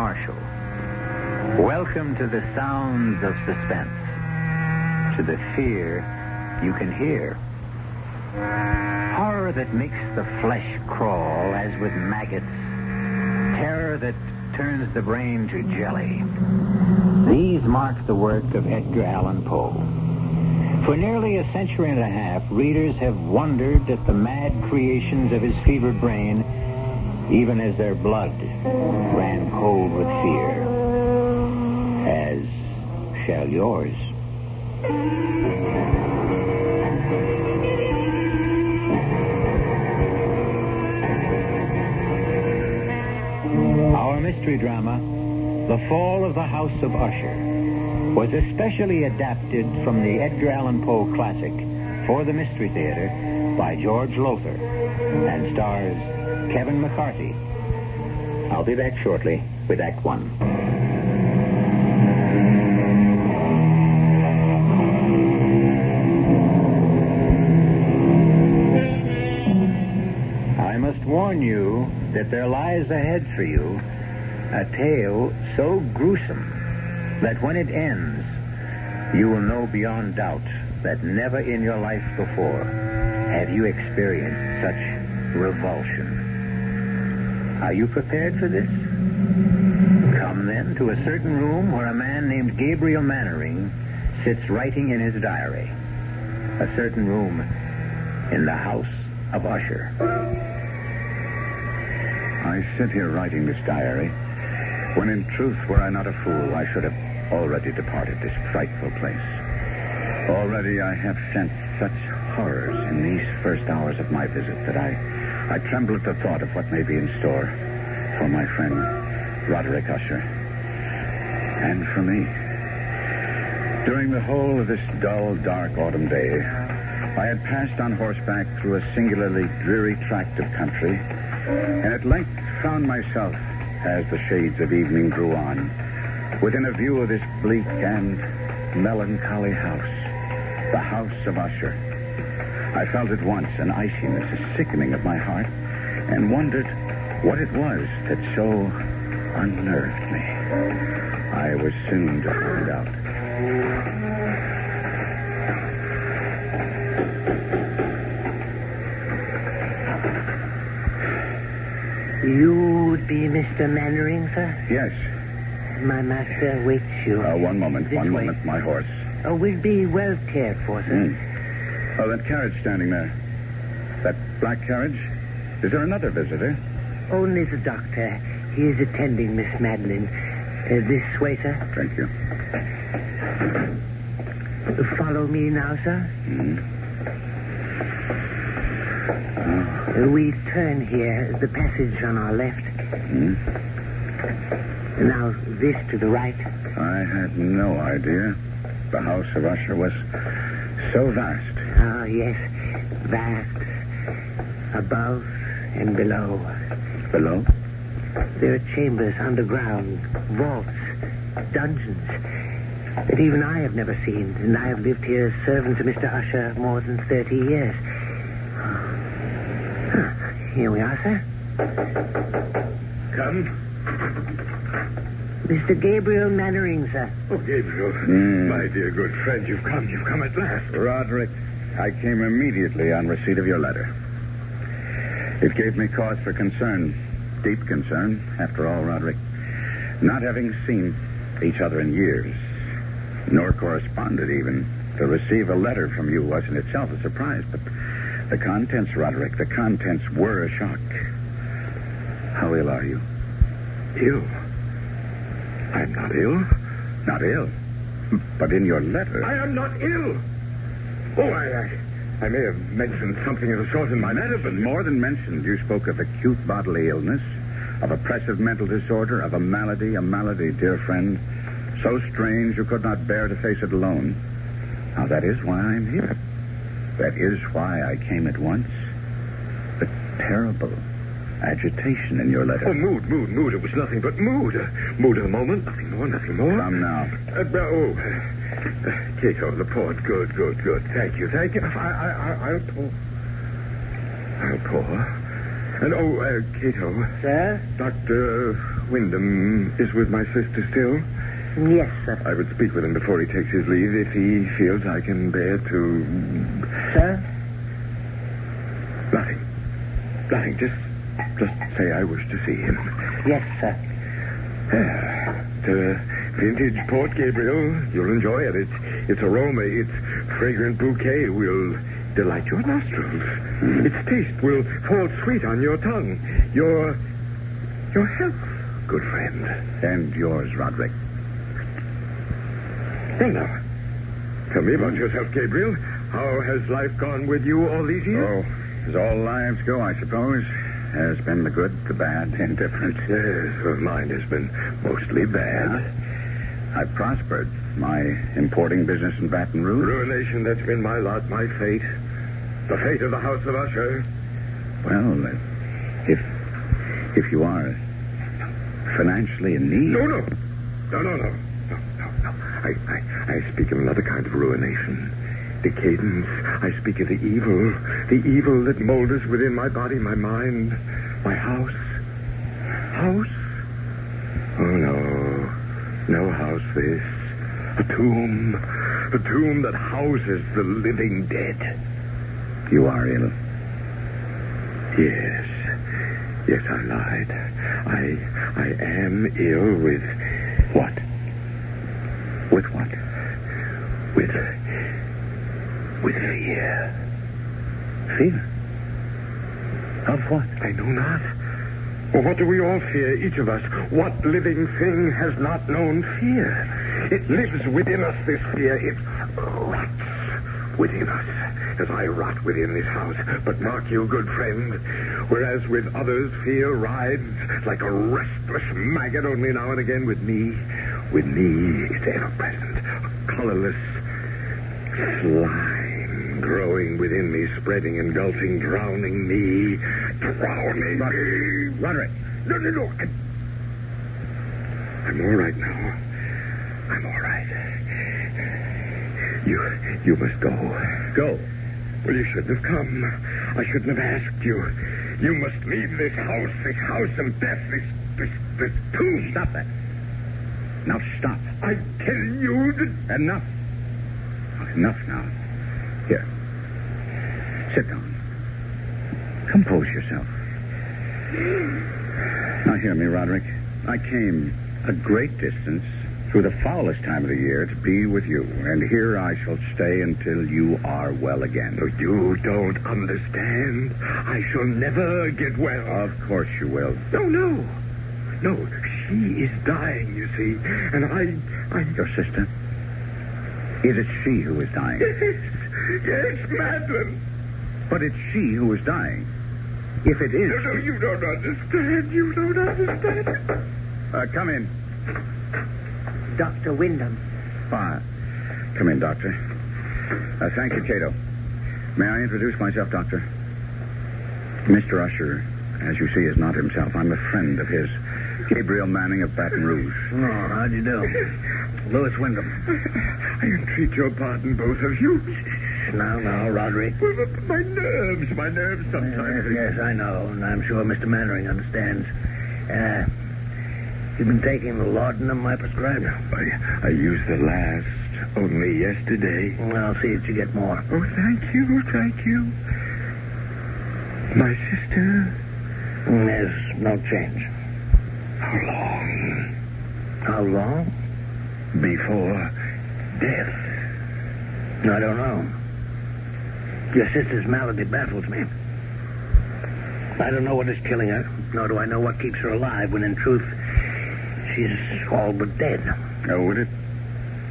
Marshall. Welcome to the sounds of suspense, to the fear you can hear. Horror that makes the flesh crawl as with maggots. Terror that turns the brain to jelly. These mark the work of Edgar Allan Poe. For nearly a century and a half, readers have wondered at the mad creations of his fevered brain, even as their blood ran cold with fear. As shall yours. Our mystery drama, The Fall of the House of Usher, was especially adapted from the Edgar Allan Poe classic for the Mystery Theater by George Lothar and stars Kevin McCarthy. I'll be back shortly with Act One. I must warn you that there lies ahead for you a tale so gruesome that when it ends, you will know beyond doubt that never in your life before have you experienced such revulsion. Are you prepared for this? Come then to a certain room where a man named Gabriel Mannering sits writing in his diary. A certain room in the house of Usher. I sit here writing this diary, when in truth, were I not a fool, I should have already departed this frightful place. Already I have sensed such horrors in these first hours of my visit that I tremble at the thought of what may be in store for my friend Roderick Usher. And for me. During the whole of this dull, dark autumn day, I had passed on horseback through a singularly dreary tract of country, and at length found myself, as the shades of evening drew on, within a view of this bleak and melancholy house, the house of Usher. I felt at once an iciness, a sickening of my heart, and wondered what it was that so unnerved me. I was soon to find out. You would be Mr. Mannering, sir? Yes. My master waits you. One moment, my horse. Oh, we'll be well cared for, sir. Oh, that carriage standing there. That black carriage? Is there another visitor? Only the doctor. He is attending Miss Madeline. This way, sir. Thank you. Follow me now, sir. We turn here, the passage on our left. Now, this to the right. I had no idea the house of Usher was so vast. Oh, yes, vast. Above and below. Below? There are chambers underground, vaults, dungeons that even I have never seen, and I have lived here as servant to Mr. Usher more than 30 years. Here we are, sir. Come. Mr. Gabriel Mannering, sir. Oh, Gabriel. My dear good friend, you've come at last. Roderick, I came immediately on receipt of your letter. It gave me cause for concern, deep concern, after all, Roderick. Not having seen each other in years, nor corresponded even, to receive a letter from you was in itself a surprise, but the contents, Roderick, the contents were a shock. How ill are you? Ill? I'm not ill. Not ill? But in your letter... I am not ill. Oh, I may have mentioned something of the sort in my letter, but... More than mentioned, you spoke of acute bodily illness, of oppressive mental disorder, of a malady, dear friend, so strange you could not bear to face it alone. Now, that is why I'm here. That is why I came at once. The terrible agitation in your letter. Oh, mood. It was nothing but mood. Mood of the moment. Nothing more. Come now. Cato, the port. Good. Thank you. I'll pour. And, Cato. Sir? Dr. Wyndham is with my sister still? Yes, sir. I would speak with him before he takes his leave if he feels I can bear to... Sir? Nothing. Nothing. Just say I wish to see him. Yes, sir. It's a vintage Port Gabriel. You'll enjoy it. Its aroma, its fragrant bouquet will delight your nostrils. Its taste will fall sweet on your tongue. Your health, good friend. And yours, Roderick. Well, now, tell me about yourself, Gabriel. How has life gone with you all these years? Oh, as all lives go, I suppose. Has been the good, the bad, indifferent. Yes, well, mine has been mostly bad. I've prospered. My importing business in Baton Rouge. Ruination, that's been my lot, my fate. The fate of the House of Usher. Well, if you are financially in need... No. I speak of another kind of ruination. Decadence. I speak of the evil that molders within my body, my mind, my house. House? Oh, no house this. A tomb that houses the living dead. You are ill. Yes, I lied. I am ill with what? With what? With fear. Fear? Of what? I know not. Well, what do we all fear, each of us? What living thing has not known fear? It lives within us, this fear. It rots within us, as I rot within this house. But mark you, good friend, whereas with others fear rides like a restless maggot, only now and again with me, it's ever present, a colorless slime growing within me, spreading, engulfing, drowning me. Roderick. No. I'm all right now. I'm all right. You must go. Go. Well, you shouldn't have come. I shouldn't have asked you. You must leave this house of death, this tomb. Stop that. Now stop. I tell you that... Enough. Enough now. Here. Sit down. Compose yourself. Now hear me, Roderick. I came a great distance through the foulest time of the year to be with you, and here I shall stay until you are well again. No, you don't understand. I shall never get well. Of course you will. No. She is dying, you see, and I... Your sister? Is it she who is dying? Yes, Madeline. But it's she who is dying. If it is... No, you don't understand. You don't understand. Come in. Dr. Wyndham. Come in, Doctor. Thank you, Cato. May I introduce myself, Doctor? Mr. Usher, as you see, is not himself. I'm a friend of his. Gabriel Manning of Baton Rouge. Oh, how do you do? Louis Wyndham. I entreat your pardon, both of you. Now, Roderick. Well, my nerves sometimes. Yes, I know, and I'm sure Mr. Mannering understands. You've been taking the laudanum I prescribed? I used the last only yesterday. Well, I'll see that you get more. Oh, thank you. My sister? There's no change. How long? Before death. I don't know. Your sister's malady baffles me. I don't know what is killing her, nor do I know what keeps her alive, when in truth, she's all but dead. Would it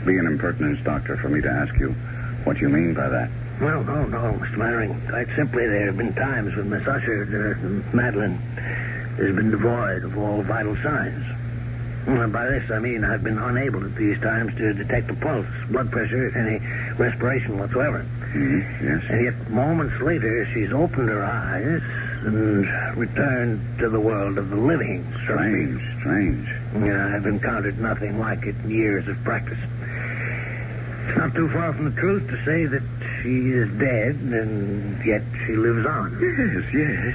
be an impertinence, Doctor, for me to ask you what you mean by that? Well, no, Mr. Mannering. Quite simply, there have been times when Miss Usher, Madeline, has been devoid of all vital signs. By this, I mean I've been unable at these times to detect a pulse, blood pressure, any respiration whatsoever. Yes. And yet, moments later, she's opened her eyes and returned to the world of the living. Strange. Yeah, I've encountered nothing like it in years of practice. It's not too far from the truth to say that she is dead, and yet she lives on. Yes.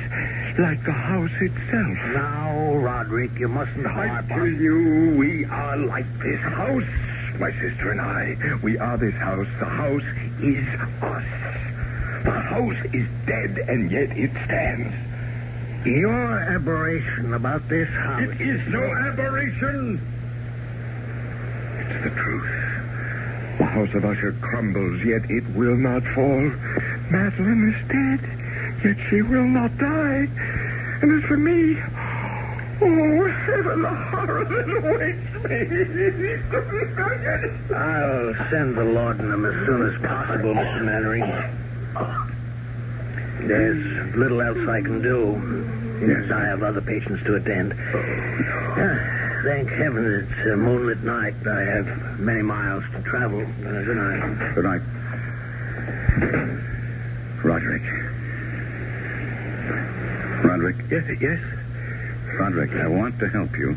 Like the house itself. Now, Roderick, you mustn't I harp tell on... you, we are like this house. My sister and I. We are this house. The house is us. The house is dead, and yet it stands. Your aberration about this house... It is no aberration. It's the truth. The house of Usher crumbles, yet it will not fall. Madeline is dead, yet she will not die. And as for me, oh, heaven, the horror that awaits me. I'll send the laudanum as soon as possible, Mr. Mannering. There's little else I can do, since I have other patients to attend. Thank heaven it's a moonlit night. I have many miles to travel. Good night. Good night. Roderick. Roderick? Yes? Roderick, I want to help you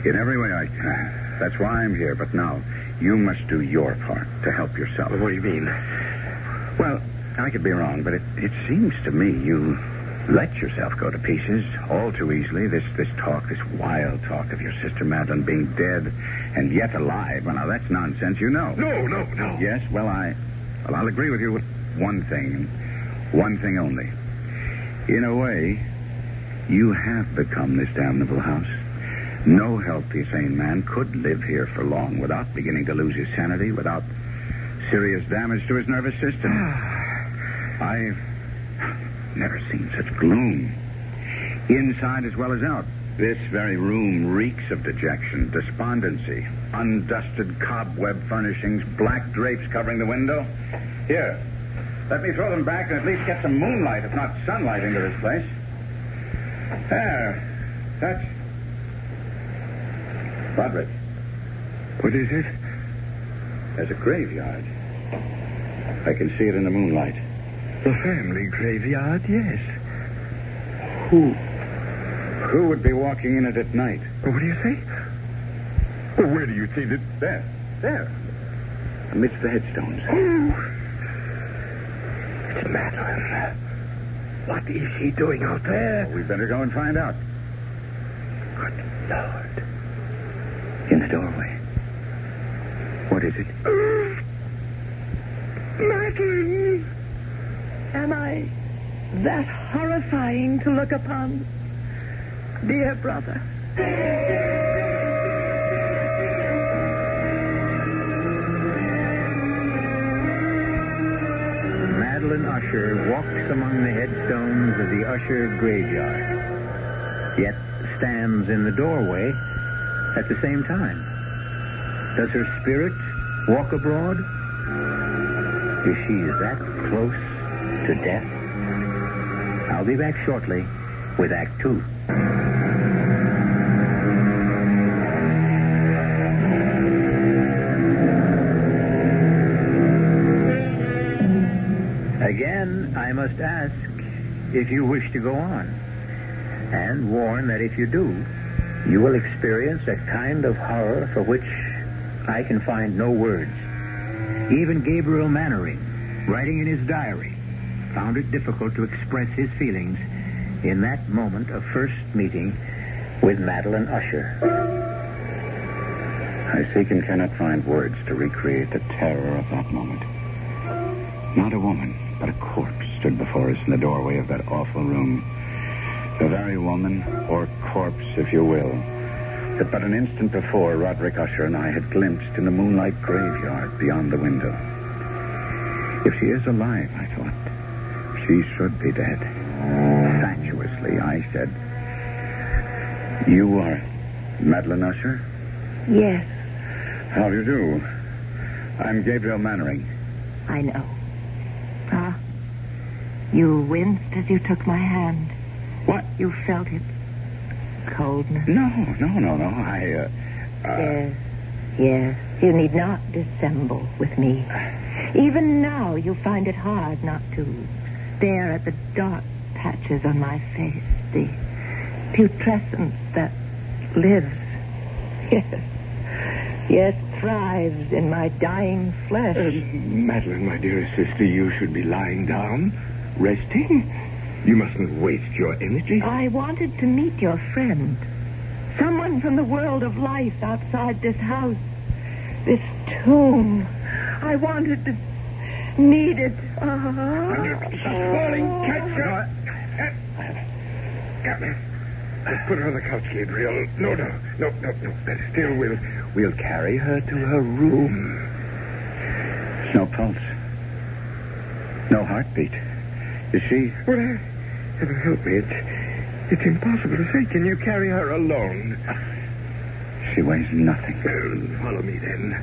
in every way I can. That's why I'm here. But now, you must do your part to help yourself. What do you mean? Well, I could be wrong, but it seems to me you let yourself go to pieces all too easily. This talk, this wild talk of your sister Madeline being dead and yet alive. Well, now, that's nonsense, you know. No. Yes, well, I'll agree with you with one thing only. In a way, you have become this damnable house. No healthy, sane man could live here for long without beginning to lose his sanity, without serious damage to his nervous system. I've never seen such gloom. Inside as well as out. This very room reeks of dejection, despondency, undusted cobweb furnishings, black drapes covering the window. Here, let me throw them back and at least get some moonlight, if not sunlight, into this place. There. That's... Roderick. What is it? There's a graveyard. I can see it in the moonlight. The family graveyard, yes. Who would be walking in it at night? What do you say? Well, where do you see that? There. Amidst the headstones. Oh. It's Madeline. What is she doing out there? Well, we'd better go and find out. Good Lord. In the doorway. What is it? Madeline! Am I that horrifying to look upon? Dear brother. Madeline Usher walks among the headstones of the Usher graveyard, yet stands in the doorway at the same time. Does her spirit walk abroad? Is she that close to death? I'll be back shortly with Act 2. Again, I must ask if you wish to go on, and warn that if you do, you will experience a kind of horror for which I can find no words. Even Gabriel Mannering, writing in his diary, found it difficult to express his feelings in that moment of first meeting with Madeline Usher. I seek and cannot find words to recreate the terror of that moment. Not a woman, but a corpse stood before us in the doorway of that awful room. The very woman, or corpse, if you will, that but an instant before Roderick Usher and I had glimpsed in the moonlight graveyard beyond the window. If she is alive, I thought, she should be dead. Fatuously, I said, "You are Madeline Usher?" Yes, How do you do? I'm Gabriel Mannering. I know. Ah, you winced as you took my hand. What? You felt its coldness. No. Yes. You need not dissemble with me. Even now, you find it hard not to stare at the dark patches on my face, the putrescence that lives. Yes, thrives in my dying flesh. Madeline, my dearest sister, you should be lying down, resting. You mustn't waste your energy. I wanted to meet your friend. Someone from the world of life outside this house. This tomb. I wanted to... needed... She's falling. Catch her. Let's put her on the couch, Gabriel. No. Better still, we'll carry her to her room. No pulse. No heartbeat. Is she... Well, heaven help me. It's impossible to say. Can you carry her alone? She weighs nothing. Well, follow me, then.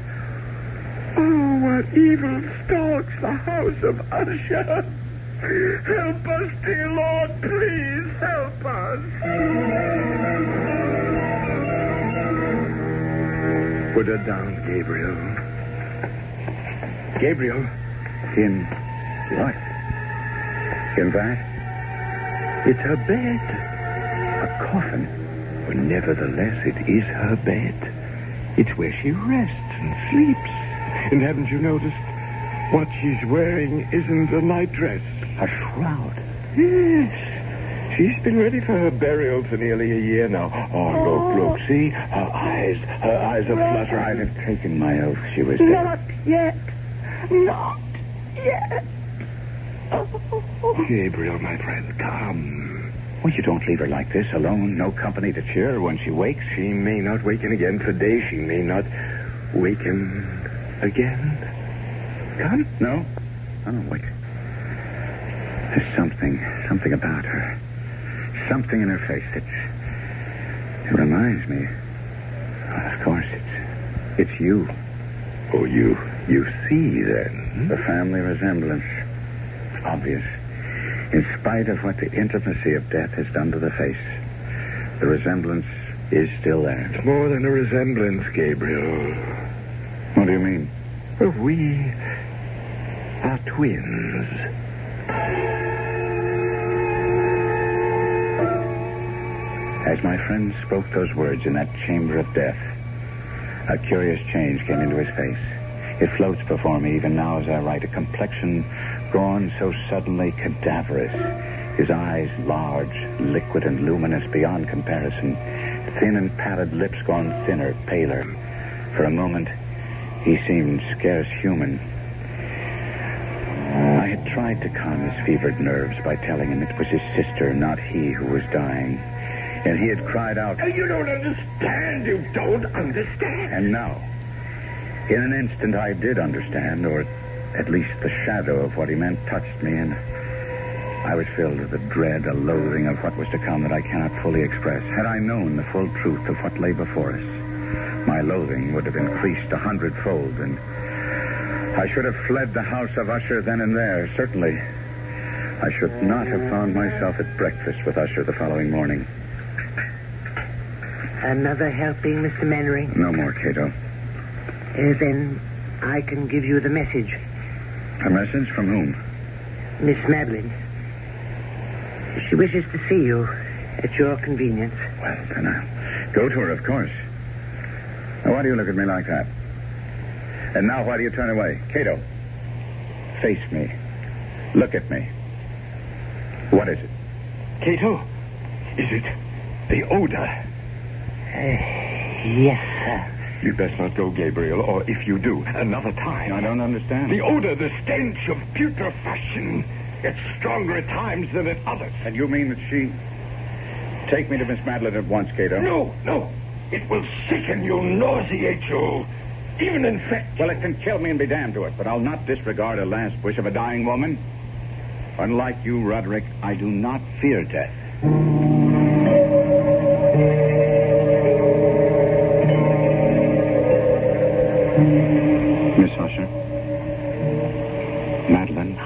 Oh, what evil stalks the house of Usher. Help us, dear Lord. Please help us. Put her down, Gabriel. Gabriel. In what? In that? It's her bed. A coffin. But nevertheless, it is her bed. It's where she rests and sleeps. And haven't you noticed? What she's wearing isn't a nightdress. A shroud. Yes. She's been ready for her burial for nearly a year now. Oh, look. See? Her eyes are fluttering. I'd have taken my oath she was dead. Not yet. Not yet. Oh. Gabriel, my friend, come. Well, you don't leave her like this, alone, no company to cheer her when she wakes. She may not waken again today. She may not waken again. Come? No. Oh, wait. There's something about her. Something in her face it reminds me. Well, of course, it's you. Oh, you see, then? The family resemblance. Obvious. In spite of what the intimacy of death has done to the face, the resemblance is still there. It's more than a resemblance, Gabriel. What do you mean? Well, we are twins. As my friend spoke those words in that chamber of death, a curious change came into his face. It floats before me even now as I write, a complexion gone so suddenly cadaverous. His eyes large, liquid, and luminous beyond comparison. Thin and pallid lips gone thinner, paler. For a moment, he seemed scarce human. I had tried to calm his fevered nerves by telling him it was his sister, not he, who was dying. And he had cried out, You don't understand. You don't understand. And now, in an instant, I did understand, or at least the shadow of what he meant touched me, and I was filled with a dread, a loathing of what was to come that I cannot fully express. Had I known the full truth of what lay before us, my loathing would have increased 100-fold, and I should have fled the house of Usher then and there, certainly. I should not have found myself at breakfast with Usher the following morning. Another helping, Mr. Mannering? No more, Cato. Then I can give you the message. A message from whom? Miss Madeline. She wishes to see you at your convenience. Well, then I'll go to her, of course. Now, why do you look at me like that? And now, why do you turn away? Cato, face me. Look at me. What is it? Cato, is it the odor? Yes, sir. You'd best not go, Gabriel, or if you do, another time. I don't understand. The odor, the stench of putrefaction. It's stronger at times than at others. And you mean that she... Take me to Miss Madeline at once, Cato. No. It will sicken you, nauseate you, even infect. Well, it can kill me and be damned to it, but I'll not disregard a last wish of a dying woman. Unlike you, Roderick, I do not fear death. Miss Usher? Madeline?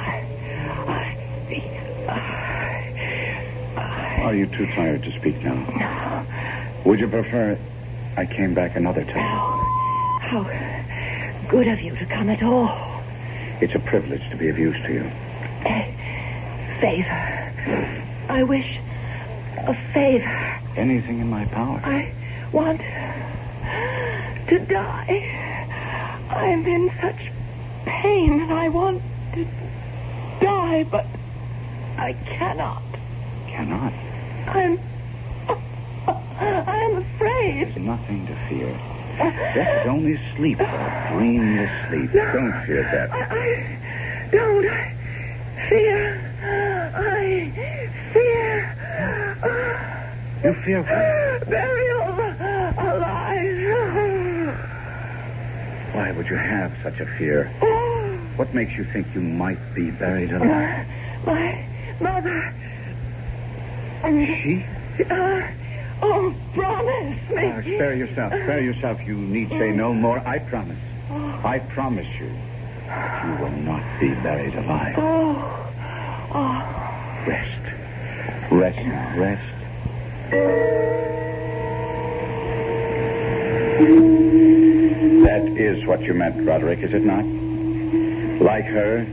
Are you too tired to speak now? No. Would you prefer I came back another time? No. How good of you to come at all. It's a privilege to be of use to you. Favor. I wish a favor. Anything in my power. I want to die. I'm in such pain and I want to die, but I cannot. Cannot. I'm afraid. There's nothing to fear. Death is only sleep, a dreamless sleep. No. Don't fear death. I don't. I fear. You fear what? Burial alive. Why would you have such a fear? What makes you think you might be buried alive? My mother. She? Promise me. Spare yourself. Spare yourself. You need say no more. I promise. I promise you that you will not be buried alive. Rest. Rest now. Rest. That is what you meant, Roderick, is it not? Like her,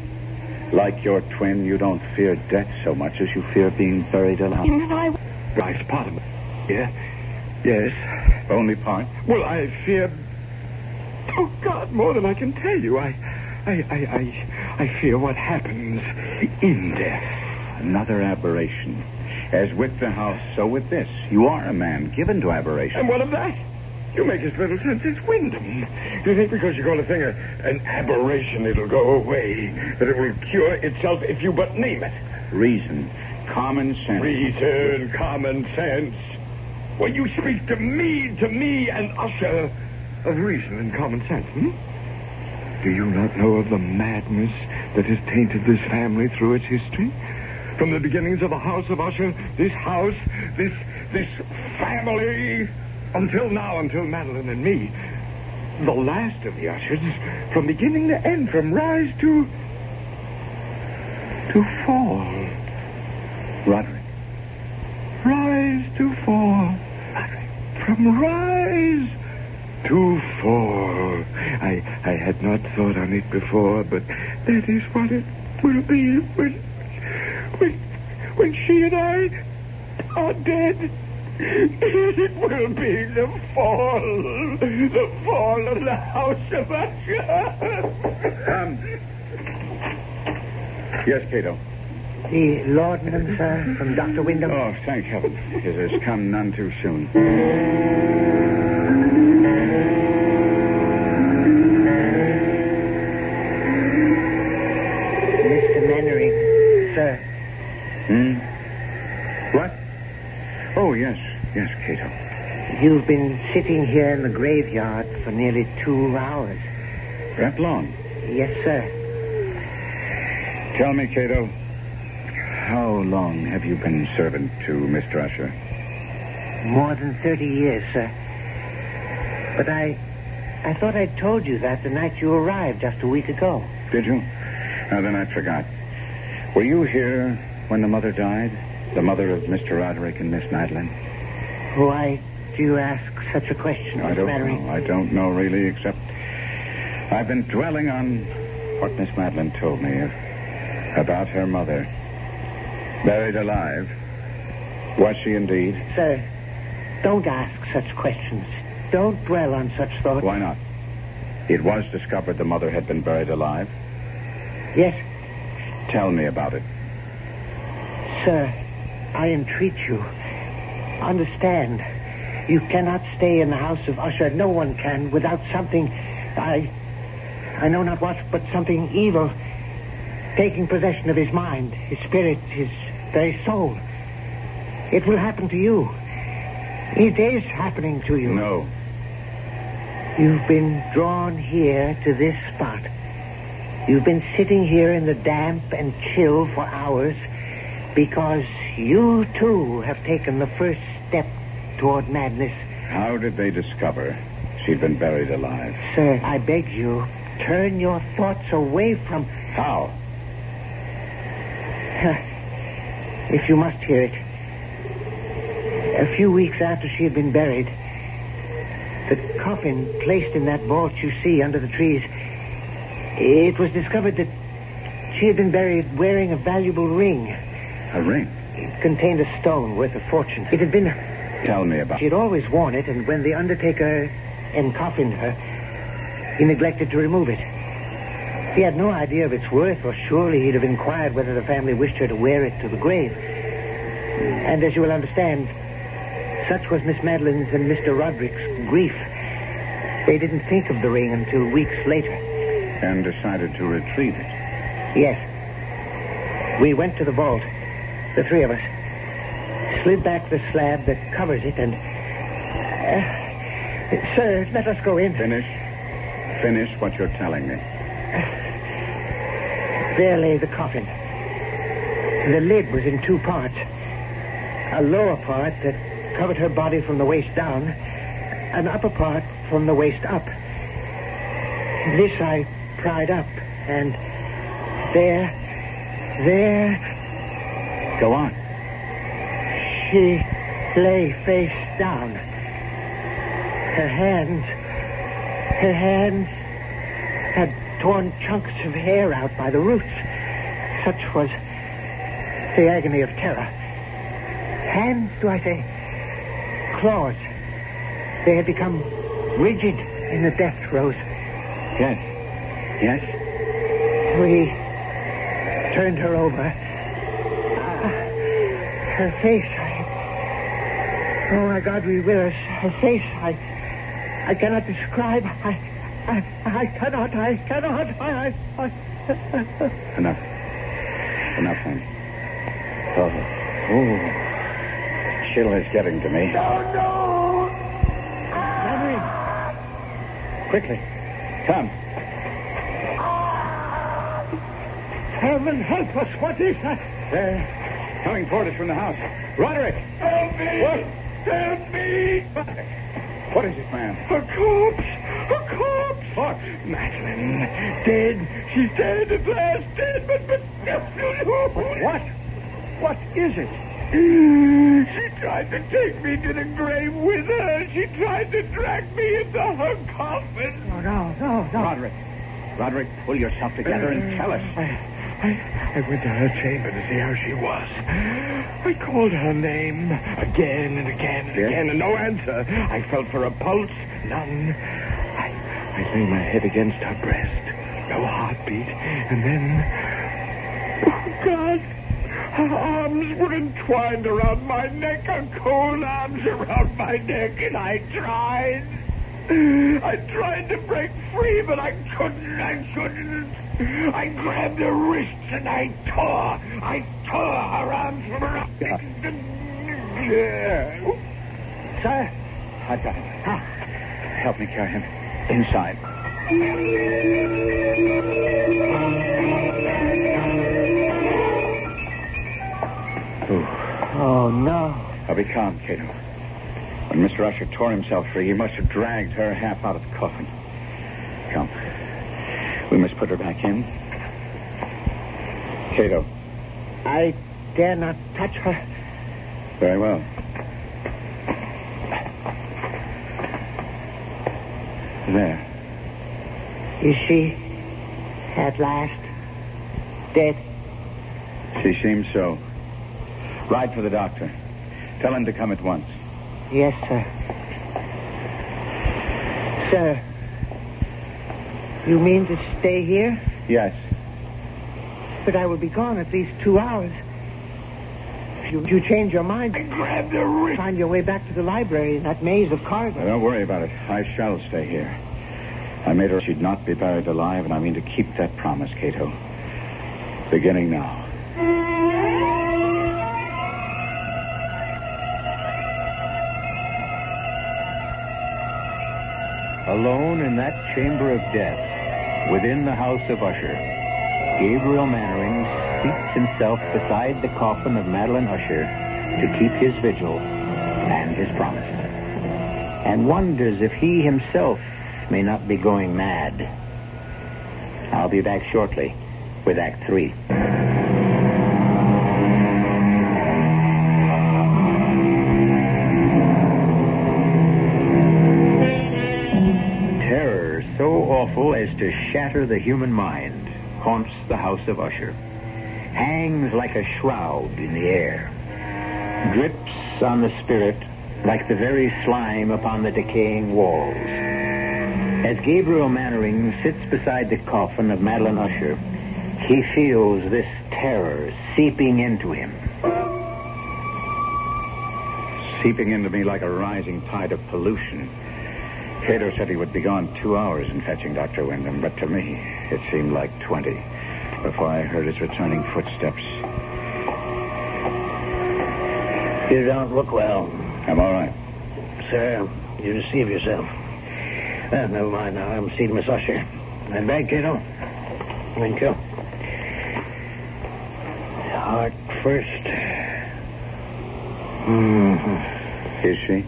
like your twin, you don't fear death so much as you fear being buried alive. Right, part of it. Yeah. Yes. Only part? Well, I fear... Oh, God, more than I can tell you. I fear what happens in death. Another aberration. As with the house, so with this. You are a man given to aberration. And what of that? You make as little sense as Wyndham. You think because you call a thing an aberration, it'll go away, that it will cure itself if you but name it? Reason. Common sense. Reason, common sense. Well, you speak to me and Usher of reason and common sense, Do you not know of the madness that has tainted this family through its history? From the beginnings of the house of Usher, this house, this family, until now, until Madeline and me, the last of the Ushers, from beginning to end, from rise to fall. Roderick. Rise to fall. From rise to fall. I had not thought on it before, but that is what it will be when she and I are dead. It will be the fall of the house of Usher. Yes, Cato. The laudanum, sir, from Dr. Wyndham. Oh, thank heaven. It has come none too soon. Mr. Mannering, sir. What? Oh, yes, Cato. You've been sitting here in the graveyard for nearly 2 hours. That long? Yes, sir. Tell me, Cato, how long have you been servant to Mr. Usher? More than 30 years, sir. But I thought I'd told you that the night you arrived just a week ago. Did you? Now, then I forgot. Were you here when the mother died? The mother of Mr. Roderick and Miss Madeline? Why do you ask such a question, Mr. Mannering? I don't know, really, except I've been dwelling on what Miss Madeline told me about her mother. Buried alive. Was she indeed? Sir, don't ask such questions. Don't dwell on such thoughts. Why not? It was discovered the mother had been buried alive. Yes. Tell me about it. Sir, I entreat you. Understand. You cannot stay in the house of Usher. No one can without something. I know not what, but something evil taking possession of his mind, his spirit, his very soul. It will happen to you. It is happening to you. No. You've been drawn here to this spot. You've been sitting here in the damp and chill for hours because you, too, have taken the first step toward madness. How did they discover she'd been buried alive? Sir, I beg you, turn your thoughts away from... How? If you must hear it. A few weeks after she had been buried, the coffin placed in that vault you see under the trees, it was discovered that she had been buried wearing a valuable ring. A ring? It contained a stone worth a fortune. It had been... Tell me about it. She had always worn it, and when the undertaker encoffined her, he neglected to remove it. He had no idea of its worth, or surely he'd have inquired whether the family wished her to wear it to the grave. And as you will understand, such was Miss Madeline's and Mr. Roderick's grief. They didn't think of the ring until weeks later. And decided to retrieve it. Yes. We went to the vault, the three of us, slid back the slab that covers it, and... sir, let us go in. Finish what you're telling me. There lay the coffin. The lid was in two parts. A lower part that covered her body from the waist down, an upper part from the waist up. This I pried up, and there... Go on. She lay face down. Her hands had torn chunks of hair out by the roots. Such was the agony of terror. Hands, do I say? Claws. They had become rigid in the death throes. Yes. We turned her over. Her face, oh, my God, we will. Her face, I cannot describe. I cannot. Enough, then. Oh, chill is getting to me. No! Henry! Quickly. Come. Heaven help us. What is that? They're coming toward us from the house. Roderick! Help me! What? Help me! What is it, man? A corpse! What? Madeline, dead. She's dead at last. Dead, but... What? What is it? She tried to take me to the grave with her. She tried to drag me into her coffin. No. Roderick, pull yourself together and tell us. I went to her chamber to see how she was. I called her name again and again and again, and no answer. I felt for a pulse, none. I lay my head against her breast, no heartbeat, and then... Oh, God! Her arms were entwined around my neck, her cold arms around my neck, and I tried to break free, but I couldn't. I grabbed her wrists and I tore her arms from her neck. Sir? I've got him. Help me carry him inside. Oh, no. Now be calm, Cato. When Mr. Usher tore himself free, he must have dragged her half out of the coffin. Come. We must put her back in. Cato. I dare not touch her. Very well. There. Is she at last dead? She seems so. Ride for the doctor. Tell him to come at once. Yes, sir. Sir, you mean to stay here? Yes. But I will be gone at least 2 hours. If you change your mind, I grabbed her wrist. Find your way back to the library in that maze of cargo. Now, don't worry about it. I shall stay here. I made her she'd not be buried alive, and I mean to keep that promise, Cato. Beginning now. Alone in that chamber of death, within the house of Usher, Gabriel Mannering seats himself beside the coffin of Madeline Usher to keep his vigil and his promise, and wonders if he himself may not be going mad. I'll be back shortly with Act 3. Terror so awful as to shatter the human mind haunts the house of Usher, hangs like a shroud in the air, drips on the spirit like the very slime upon the decaying walls. As Gabriel Mannering sits beside the coffin of Madeline Usher, he feels this terror seeping into him. Seeping into me like a rising tide of pollution. Cato said he would be gone 2 hours in fetching Dr. Wyndham, but to me, it seemed like 20 before I heard his returning footsteps. You don't look well. I'm all right. Sir, you deceive yourself. Well, never mind now. I'm seeing Miss Usher. My bag, Cato. Thank you. Heart first. Mm-hmm. Is she?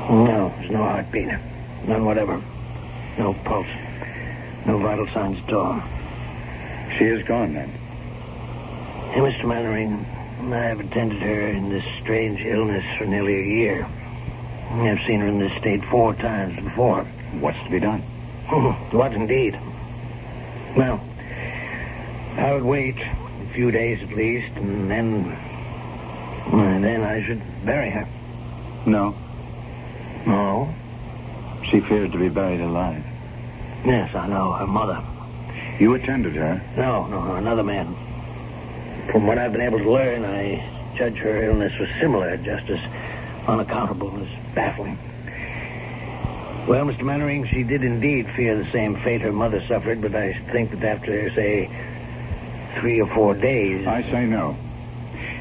No, there's no heartbeat. None whatever. No pulse. No vital signs at all. She is gone, then? Hey, Mr. Mannering, I've attended her in this strange illness for nearly a year. I've seen her in this state 4 times before. What's to be done? What indeed? Well, I would wait a few days at least, and then I should bury her. No. No? She fears to be buried alive. Yes, I know. Her mother. You attended her? No, another man. From what I've been able to learn, I judge her illness was similar, just as unaccountable as baffling. Well, Mr. Mannering, she did indeed fear the same fate her mother suffered, but I think that after, say, 3 or 4 days... I say no.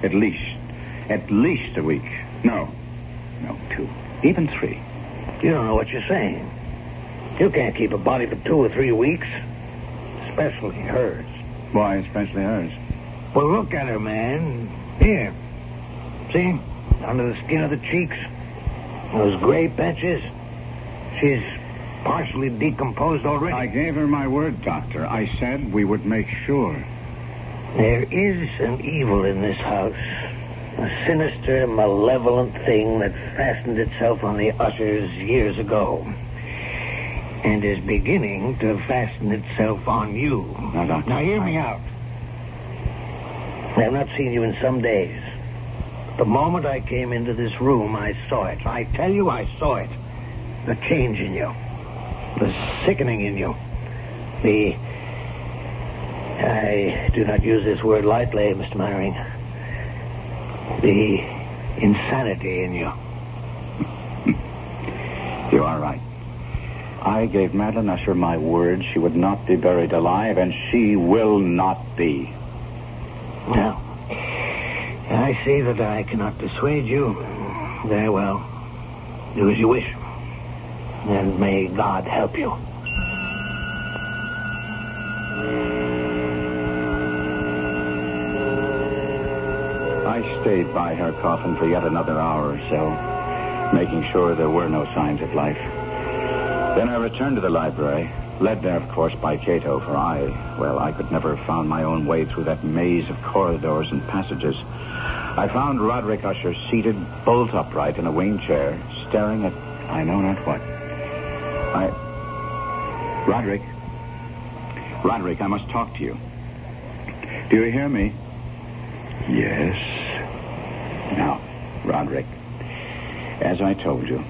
At least a week. No, 2. Even 3. You don't know what you're saying. You can't keep a body for 2 or 3 weeks. Especially hers. Why especially hers? Well, look at her, man. Here. See? Under the skin of the cheeks. Those gray patches. She's partially decomposed already. I gave her my word, Doctor. I said we would make sure. There is an evil in this house. A sinister, malevolent thing that fastened itself on the Ushers years ago. And is beginning to fasten itself on you. Now, Doctor. Now, hear me out. I have not seen you in some days. The moment I came into this room, I saw it. I tell you, I saw it. The change in you. The sickening in you. I do not use this word lightly, Mr. Mannering. The insanity in you. You are right. I gave Madeline Usher my word she would not be buried alive, and she will not be. Well, I see that I cannot dissuade you. Very well. Do as you wish. And may God help you. I stayed by her coffin for yet another hour or so, making sure there were no signs of life. Then I returned to the library, led there, of course, by Cato, for I could never have found my own way through that maze of corridors and passages. I found Roderick Usher seated bolt upright in a wing chair, staring at I know not what. Roderick, I must talk to you. Do you hear me? Yes. Now, Roderick, as I told you,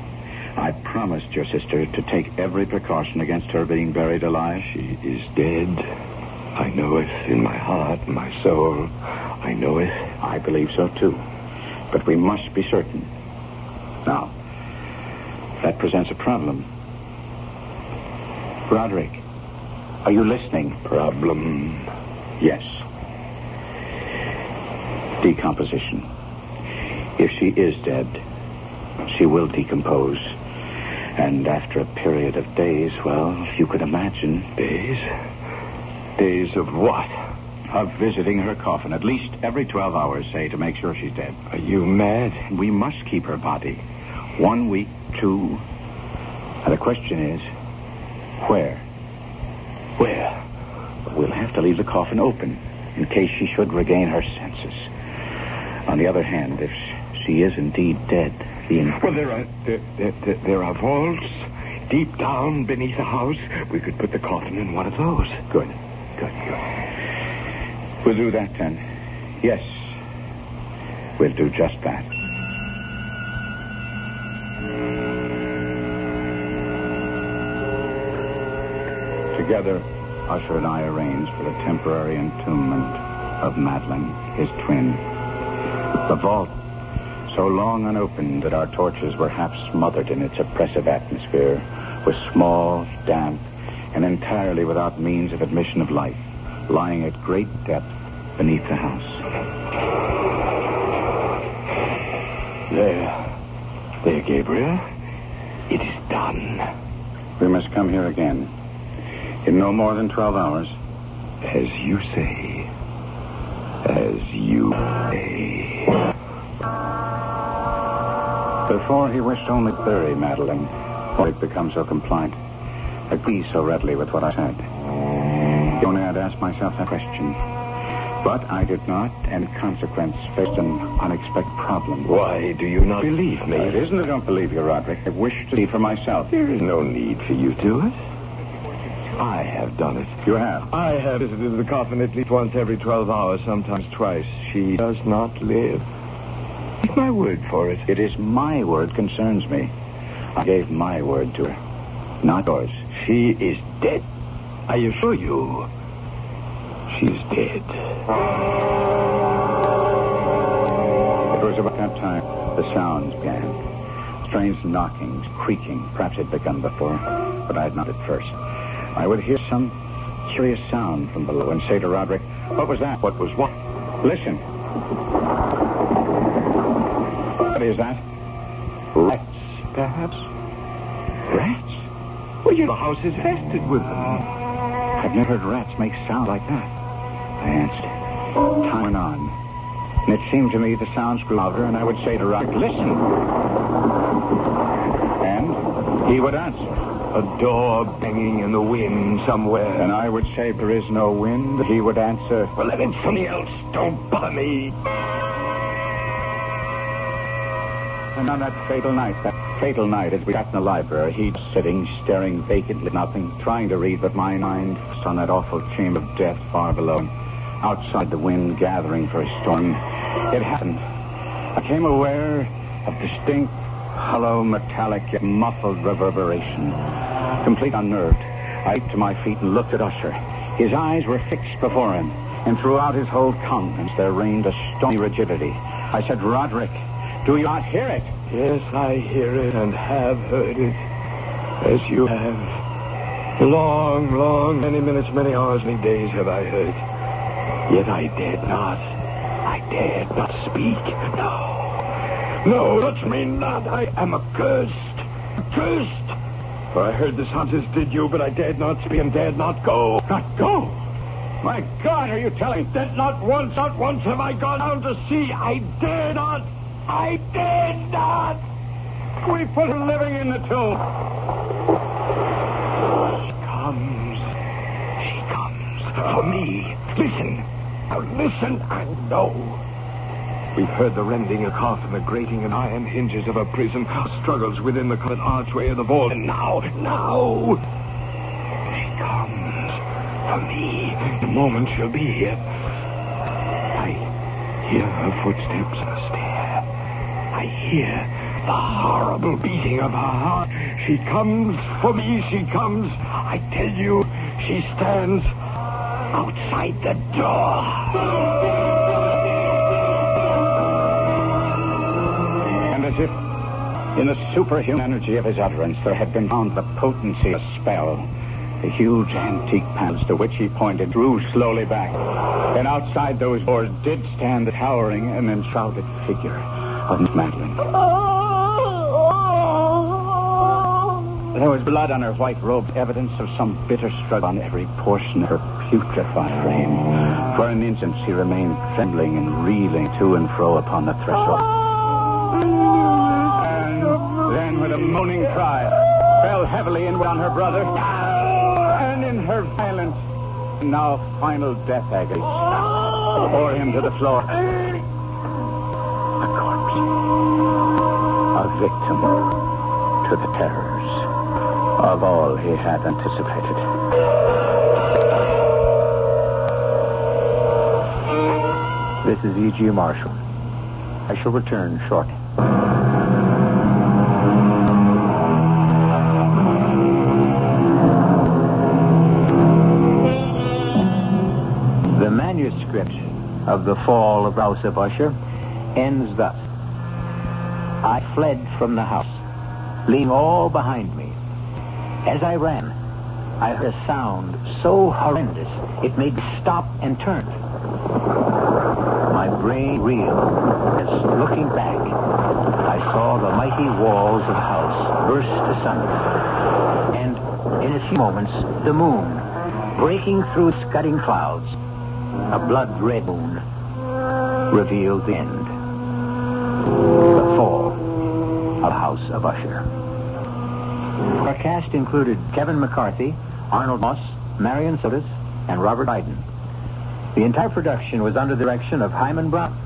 I promised your sister to take every precaution against her being buried alive. She is dead. I know it in my heart, my soul. I know it. I believe so, too. But we must be certain. Now, that presents a problem. Roderick, are you listening? Problem? Yes. Decomposition. If she is dead, she will decompose. And after a period of days, well, you could imagine. Days? Days of what? Of visiting her coffin, at least every 12 hours, say, to make sure she's dead. Are you mad? We must keep her body. 1 week, 2. And the question is, where? Where? We'll have to leave the coffin open in case she should regain her senses. On the other hand, if she is indeed dead, well, there are vaults deep down beneath the house. We could put the coffin in one of those. Good. We'll do that then. Yes, we'll do just that. Together, Usher and I arranged for the temporary entombment of Madeline, his twin. The vault, so long unopened that our torches were half smothered in its oppressive atmosphere, was small, damp, and entirely without means of admission of light, lying at great depth beneath the house. There, Gabriel. It is done. We must come here again. In no more than 12 hours. As you say. As you say. Before he wished only to bury Madeline, or he'd become so compliant, agree so readily with what I said. Only I'd asked myself that question. But I did not, and in consequence faced an unexpected problem. Why do you not believe me? It isn't that I don't believe you, Roderick. I wish to see for myself. There is no need for you to do it. I have done it. You have? I have visited the coffin at least once every 12 hours, sometimes twice. She does not live. Take my word for it. It is my word concerns me. I gave my word to her, not yours. She is dead. I assure you, she's dead. It was about that time the sounds began. Strange knockings, creaking. Perhaps it had begun before, but I had not at first. I would hear some curious sound from below and say to Roderick, "What was that?" What was what? "Listen." "What is that?" Rats, perhaps? Rats? Well, the house is infested with them. I've never heard rats make sound like that, I answered. Time went on, and it seemed to me the sounds grew louder, and I would say to Roderick, "Listen." And he would answer. A door banging in the wind somewhere. And I would say, "There is no wind." He would answer, "Well, then it's something else. Don't bother me." And on that fatal night, as we sat in the library, he was sitting, staring vacantly at nothing, trying to read, but my mind was on that awful chamber of death far below him. Outside, the wind gathering for a storm. It happened. I became aware of distinct, hollow, metallic, yet muffled reverberation. Complete unnerved, I leaped to my feet and looked at Usher. His eyes were fixed before him, and throughout his whole countenance there reigned a stony rigidity. I said, "Roderick, do you not hear it?" Yes, I hear it and have heard it, as you have. Long, many minutes, many hours, many days have I heard. Yet I dared not speak. No, touch me not. I am accursed. For I heard the sounds as did you, but I dared not speak and dared not go. Not go? My God, are you telling me? That not once have I gone down to see. I dared not. We put her living in the tomb. She comes for me. Listen. Now listen and know. We've heard the rending of coffin, the grating and iron hinges of a prison, struggles within the covered archway of the vault. And now, she comes for me. The moment she'll be here. I hear her footsteps on the stair. I hear the horrible beating of her heart. She comes for me, she comes. I tell you, she stands outside the door. As if in the superhuman energy of his utterance there had been found the potency of a spell. The huge antique panels to which he pointed drew slowly back. And outside those doors did stand the towering and enshrouded figure of Madeline. There was blood on her white robe, evidence of some bitter struggle on every portion of her putrefied frame. For an instant she remained trembling and reeling to and fro upon the threshold. Then, with a moaning cry, fell heavily inward on her brother, and in her violent, now final death agony, bore him to the floor. A corpse. A victim to the terrors of all he had anticipated. This is E.G. Marshall. I shall return shortly. of the fall of the House of Usher ends thus. I fled from the house, leaving all behind me. As I ran, I heard a sound so horrendous it made me stop and turn. My brain reeled as, looking back, I saw the mighty walls of the house burst asunder. And in a few moments, the moon, breaking through scudding clouds, a blood-red moon, revealed the end. The fall of the House of Usher. Our cast included Kevin McCarthy, Arnold Moss, Marion Sotis, and Robert Biden. The entire production was under the direction of Hyman Brown.